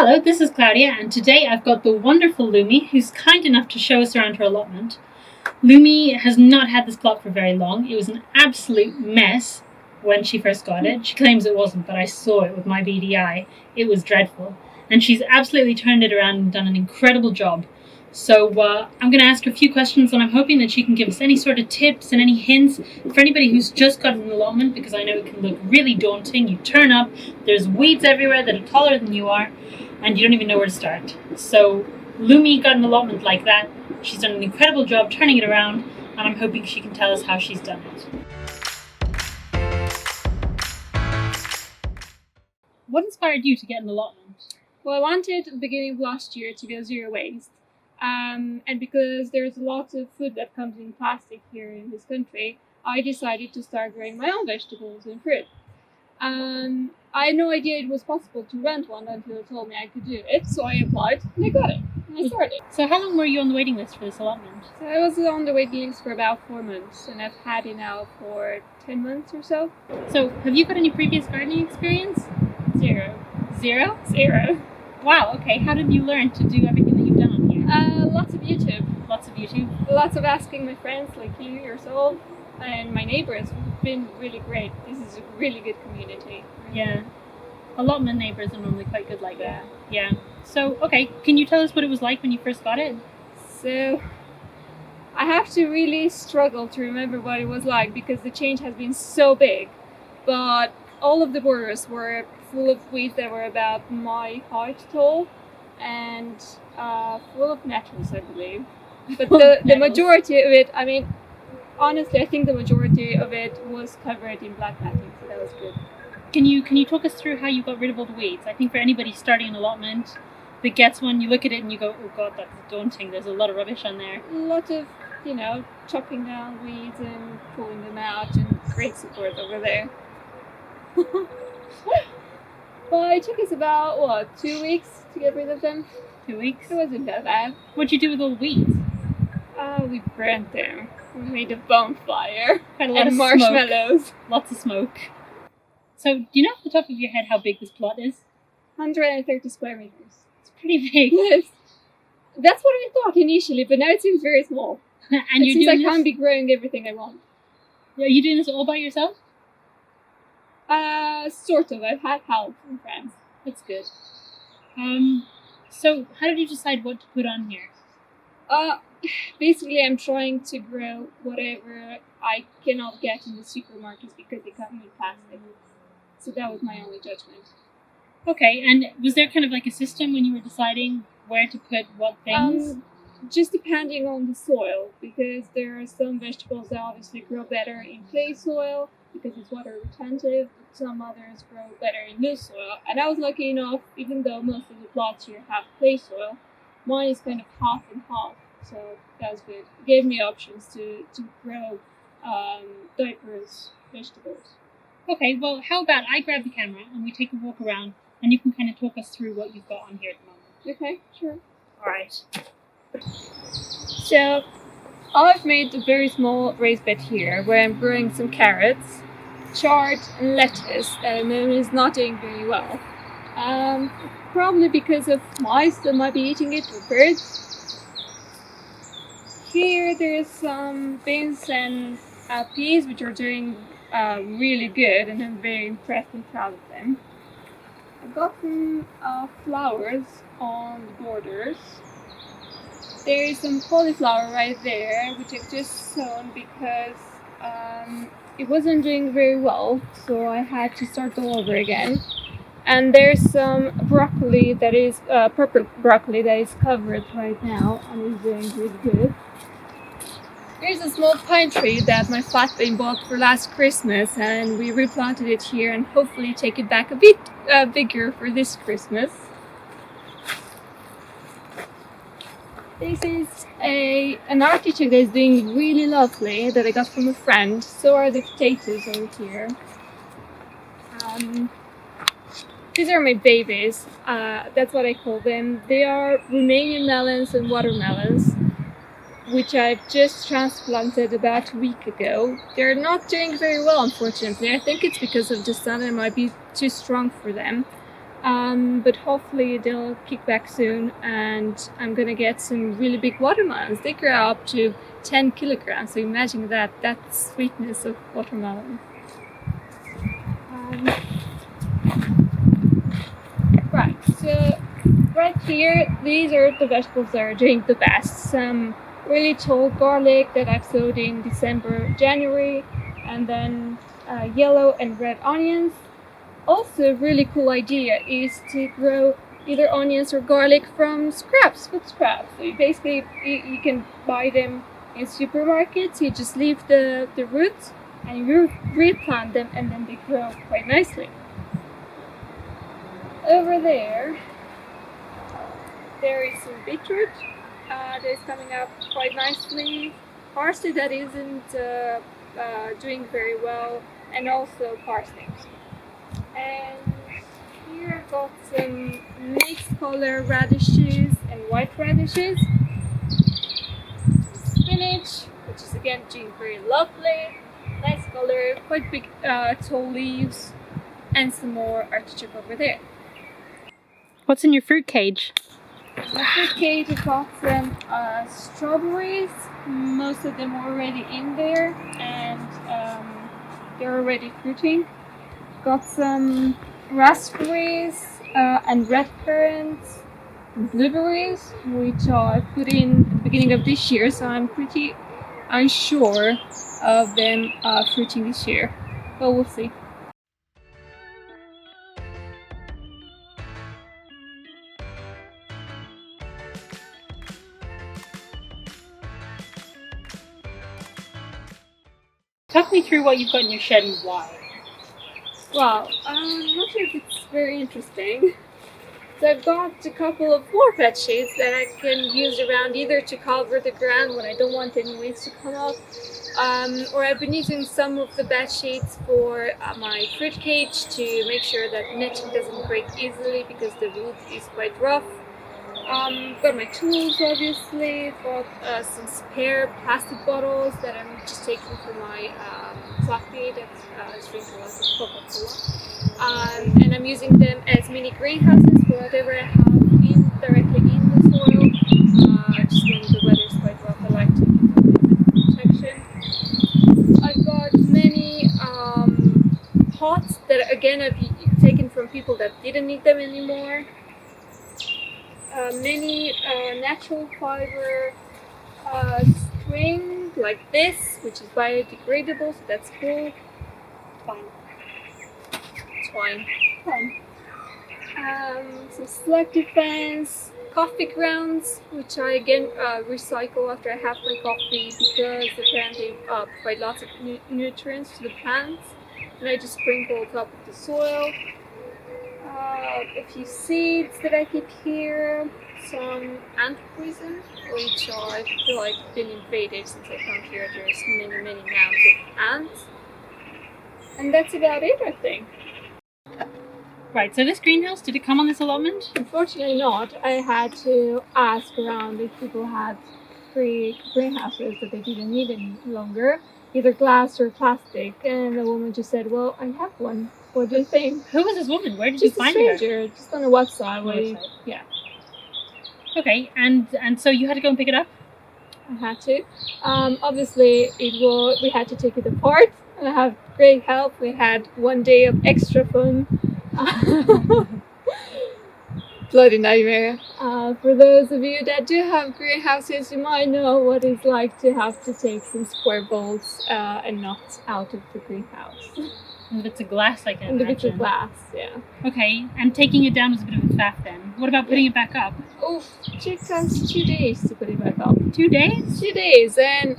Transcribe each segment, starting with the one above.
Hello, this is Claudia, and today I've got the wonderful Lumi, who's kind enough to show us around her allotment. Lumi has not had this plot for very long. It was an absolute mess when she first got it. She claims it wasn't, but I saw it with my BDI. It was dreadful. And she's absolutely turned it around and done an incredible job. So I'm going to ask her a few questions, and I'm hoping that she can give us any sort of tips and any hints for anybody who's just got an allotment, because I know it can look really daunting. You turn up, there's weeds everywhere that are taller than you are, and you don't even know where to start. So Lumi got an allotment like that. She's done an incredible job turning it around, and I'm hoping she can tell us how she's done it. What inspired you to get an allotment? Well, I wanted at the beginning of last year to go zero waste. And because there's a lot of food that comes in plastic here in this country, I decided to start growing my own vegetables and fruit. I had no idea it was possible to rent one until they told me I could do it, so I applied and I got it. And I started. So how long were you on the waiting list for this allotment? So I was on the waiting list for about 4 months, and I've had it now for 10 months or so. So have you got any previous gardening experience? Zero. Zero? Zero. Wow, okay. How did you learn to do everything that you've done on here? Lots of YouTube. Lots of YouTube? Lots of asking my friends like you yourself, and my neighbors have been really great. This is a really good community. Yeah. Allotment neighbors are normally quite good like that. Yeah. So, okay, can you tell us what it was like when you first got it? So, I have to really struggle to remember what it was like because the change has been so big. But all of the borders were full of weeds that were about my height tall and full of nettles, I believe. But the majority of it, I mean, honestly, I think the majority of it was covered in black matting, so that was good. Can you talk us through how you got rid of all the weeds? I think for anybody starting an allotment that gets one, you look at it and you go, oh god, that's daunting. There's a lot of rubbish on there. A lot of, chopping down weeds and pulling them out, and great support over there. Well, it took us about, 2 weeks to get rid of them? 2 weeks? It wasn't that bad. What'd you do with all the weeds? We burnt them. We made a bonfire. Quite a lot and of marshmallows. Smoke. Lots of smoke. So, do you know off the top of your head how big this plot is? 130 square meters. It's pretty big. Yes. That's what I thought initially, but now it seems very small. And it seems I can't be growing everything I want. Are you doing this all by yourself? Sort of. I've had help from friends. That's good. So how did you decide what to put on here? Basically I'm trying to grow whatever I cannot get in the supermarkets because they come in plastic. So that was my only judgment. Okay, and was there kind of like a system when you were deciding where to put what things? Just depending on the soil, because there are some vegetables that obviously grow better in clay soil because it's water retentive, but some others grow better in loose soil. And I was lucky enough, even though most of the plots here have clay soil, mine is kind of half and half, so that was good. It gave me options to grow diverse vegetables. Okay, well, how about I grab the camera and we take a walk around and you can kind of talk us through what you've got on here at the moment. Okay, sure. Alright. So, I've made a very small raised bed here where I'm growing some carrots, chard, and lettuce, and it is not doing very well. Probably because of mice that might be eating it, or birds. Here there's some beans and peas which are doing really good, and I'm very impressed and proud of them. I've got some flowers on the borders. There is some cauliflower right there, which I've just sown because it wasn't doing very well, so I had to start all over again. And there's some broccoli that is purple broccoli that is covered right now and is doing really good. There's a small pine tree that my flatmate bought for last Christmas, and we replanted it here and hopefully take it back a bit bigger for this Christmas. This is an artichoke that is doing really lovely that I got from a friend. So are the potatoes over here. These are my babies. That's what I call them. They are Romanian melons and watermelons, which I've just transplanted about a week ago. They're not doing very well, unfortunately. I think it's because of the sun. It might be too strong for them. But hopefully they'll kick back soon, and I'm gonna get some really big watermelons. They grow up to 10 kilograms, so imagine that's sweetness of watermelon. Right, so right here, these are the vegetables that are doing the best. Some really tall garlic that I've sowed in December, January, and then yellow and red onions. Also, a really cool idea is to grow either onions or garlic from scraps, food scraps. So you can buy them in supermarkets. You just leave the roots and you replant them, and then they grow quite nicely. Over there is some beetroot that is coming up quite nicely. Parsley that isn't doing very well, and also parsnips. And here I've got some mixed color radishes and white radishes. Some spinach, which is again doing very lovely. Nice color, quite big tall leaves, and some more artichoke over there. What's in your fruit cage? My fruit cage, I've got some strawberries, most of them already in there, and they're already fruiting. Got some raspberries and red currants, blueberries, which I put in at the beginning of this year, so I'm pretty unsure of them fruiting this year, but we'll see. Talk me through what you've got in your shed and why. Wow, I'm not sure if it's very interesting. So I've got a couple of more bed sheets that I can use around either to cover the ground when I don't want any weeds to come up, or I've been using some of the bed sheets for my fruit cage to make sure that netting doesn't break easily because the wood is quite rough. Got my tools, obviously. Got some spare plastic bottles that I'm just taking from my coffee that's drinking lots of Coca-Cola. And I'm using them as mini greenhouses for whatever I have directly in the soil. Just when the weather is quite rough, I like to keep them in protection. I've got many pots that again I've taken from people that didn't need them anymore. Many natural fiber string like this, which is biodegradable, so that's cool. Fine. It's fine. Fine. Some selective fans, coffee grounds, which I again recycle after I have my coffee because apparently provide lots of nutrients to the plants, and I just sprinkle on top of the soil. A few seeds that I keep here, some ant poison, which I feel like been invaded since I come here. There's many mounds of ants, and that's about it, I think. Right, so this greenhouse, did it come on this allotment? Unfortunately not. I had to ask around if people had free greenhouses that they didn't need any longer, either glass or plastic, and the woman just said, well, I have one. What do you think? Who was this woman? Where did you find her? Just a stranger, just on a website. Yeah. Okay, and so you had to go and pick it up? I had to. Obviously, we had to take it apart, and I have great help. We had 1 day of extra fun. Bloody nightmare. For those of you that do have greenhouses, you might know what it's like to have to take some square bolts and nuts out of the greenhouse. And bits of glass, I can and imagine. the bits of glass, yeah. Okay, and taking it down was a bit of a faff then. What about putting it back up? Oh, it took us 2 days to put it back up. 2 days? 2 days, and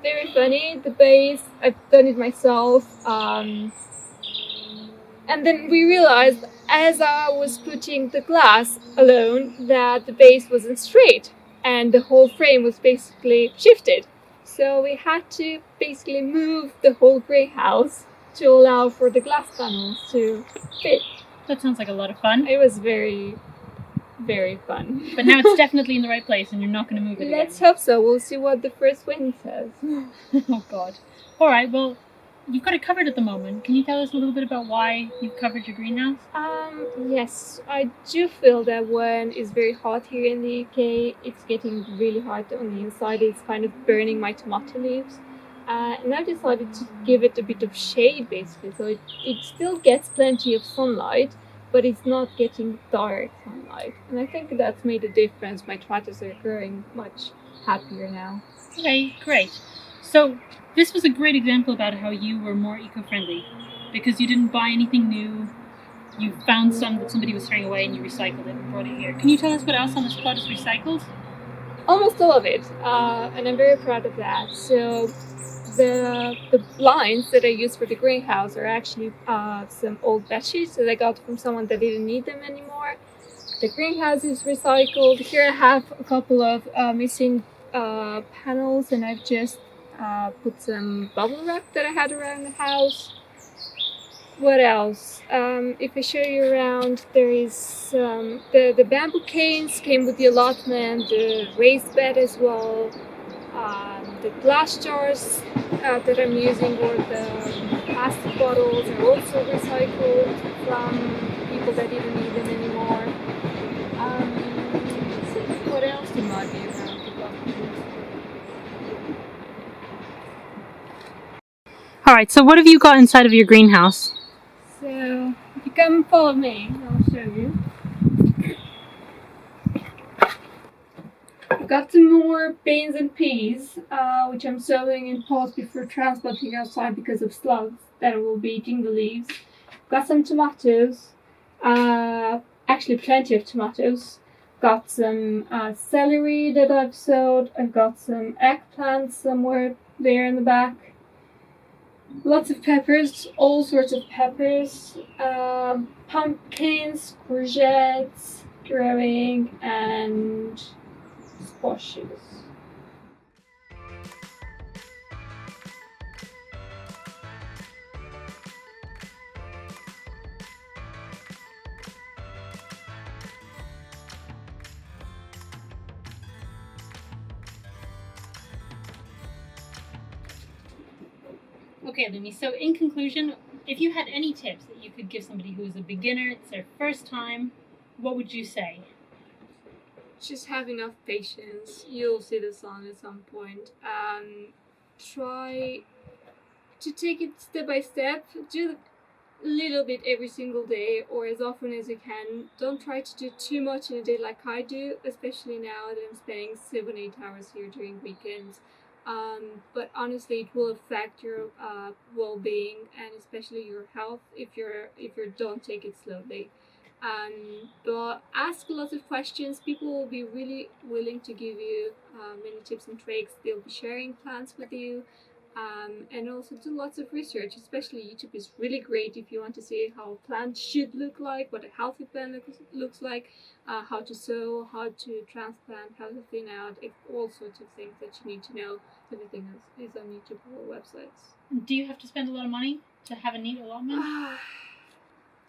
very funny. The base, I've done it myself. And then we realized, as I was putting the glass alone, that the base wasn't straight, and the whole frame was basically shifted. So we had to basically move the whole greenhouse to allow for the glass panels to fit. That sounds like a lot of fun. It was very, very fun. But now it's definitely in the right place and you're not going to move it Let's hope so. We'll see what the first wind says. Oh God. Alright, well, you've got it covered at the moment. Can you tell us a little bit about why you've covered your greenhouse? Yes, I do feel that when it's very hot here in the UK, it's getting really hot on the inside. It's kind of burning my tomato leaves. And I've decided to give it a bit of shade basically, so it still gets plenty of sunlight, but it's not getting direct sunlight. And I think that's made a difference. My tomatoes are growing much happier now. Okay, great. So this was a great example about how you were more eco-friendly because you didn't buy anything new. You found some that somebody was throwing away and you recycled it and brought it here. Can you tell us what else on this plot is recycled? Almost all of it, and I'm very proud of that. So the blinds that I use for the greenhouse are actually some old bed sheets that I got from someone that didn't need them anymore. The greenhouse is recycled. Here I have a couple of missing panels, and I've just put some bubble wrap that I had around the house. What else? If I show you around, there is the bamboo canes came with the allotment, the raised bed as well, the glass jars that I'm using, or the plastic bottles are also recycled from people that didn't need them anymore. What else might be around the allotment? All right, so what have you got inside of your greenhouse? So, if you come follow me, I'll show you. I've got some more beans and peas, which I'm sowing in pots before transplanting outside because of slugs that will be eating the leaves. Got some tomatoes, actually plenty of tomatoes. Got some celery that I've sowed. I've got some eggplants somewhere there in the back. Lots of peppers, all sorts of peppers, pumpkins, courgettes growing, and squashes. Okay, Lumi, so in conclusion, if you had any tips that you could give somebody who is a beginner, it's their first time, what would you say? Just have enough patience. You'll see the sun at some point. Try to take it step by step. Do a little bit every single day or as often as you can. Don't try to do too much in a day like I do, especially now that I'm spending 7-8 hours here during weekends. But honestly, it will affect your well-being and especially your health if you don't take it slowly. But ask a lot of questions. People will be really willing to give you many tips and tricks. They'll be sharing plans with you. And also do lots of research, especially YouTube is really great if you want to see how a plant should look like, what a healthy plant looks like, how to sow, how to transplant, how to thin out, all sorts of things that you need to know. Everything is on YouTube or websites. Do you have to spend a lot of money to have a neat allotment?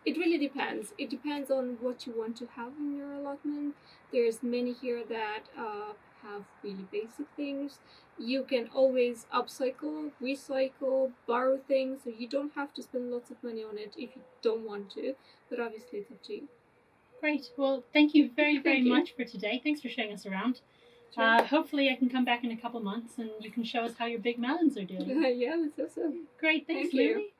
It really depends. It depends on what you want to have in your allotment. There's many here that have really basic things. You can always upcycle, recycle, borrow things, so you don't have to spend lots of money on it if you don't want to, but obviously it's up to you. Great. Well, thank you very Thank you. much for today. Thanks for showing us around. Sure. Hopefully I can come back in a couple months and you can show us how your big melons are doing. Yeah, that's awesome. Great. Thanks, Thank you. Lumi.